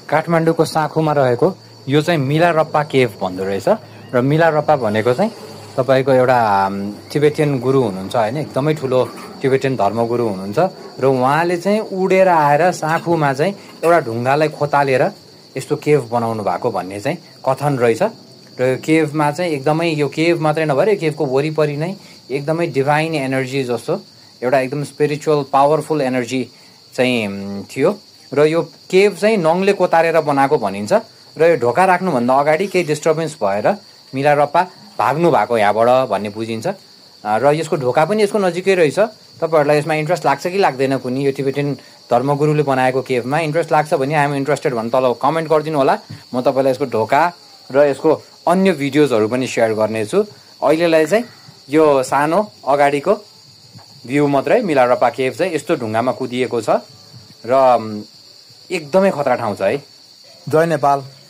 काठमाडौँको साँखुमा रहेको यो चाहिँ मिलारप्पा केभ भन्दो रहेछ। र मिलारप्पा भनेको चाहिँ तपाईँको एउटा टिबेटियन गुरु हुनुहुन्छ होइन, एकदमै ठुलो टिबेटियन धर्मगुरु हुनुहुन्छ। र उहाँले चाहिँ उडेर आएर साँखुमा चाहिँ एउटा ढुङ्गालाई खोतालेर यस्तो केभ बनाउनु भएको भन्ने चाहिँ कथन रहेछ। र यो केभमा चाहिँ एकदमै, यो केभ मात्रै नभएर यो केभको वरिपरि नै एकदमै डिभाइन एनर्जी जस्तो एउटा एकदम स्पिरिचुअल पावरफुल एनर्जी चाहिँ थियो। र यो केभ चाहिँ नङले कोतारेर बनाएको भनिन्छ। र यो ढोका राख्नुभन्दा अगाडि केही डिस्टर्बेन्स भएर मिलारप्पा भाग्नु भएको यहाँबाट भन्ने बुझिन्छ। र यसको ढोका पनि यसको नजिकै रहेछ। तपाईँहरूलाई यसमा इन्ट्रेस्ट लाग्छ कि लाग्दैन, कुनै यो टिबेटियन धर्मगुरुले बनाएको केभमा इन्ट्रेस्ट लाग्छ भने आइएम इन्ट्रेस्टेड भने तल कमेन्ट गरिदिनु होला। म तपाईँलाई यसको ढोका र यसको अन्य भिडियोजहरू पनि सेयर गर्नेछु। अहिलेलाई चाहिँ यो सानो अगाडिको भ्यू मात्रै मिलारप्पा केभ चाहिँ यस्तो ढुङ्गामा कुदिएको छ र एकदमै खतरा ठाउँ छ है। जय नेपाल।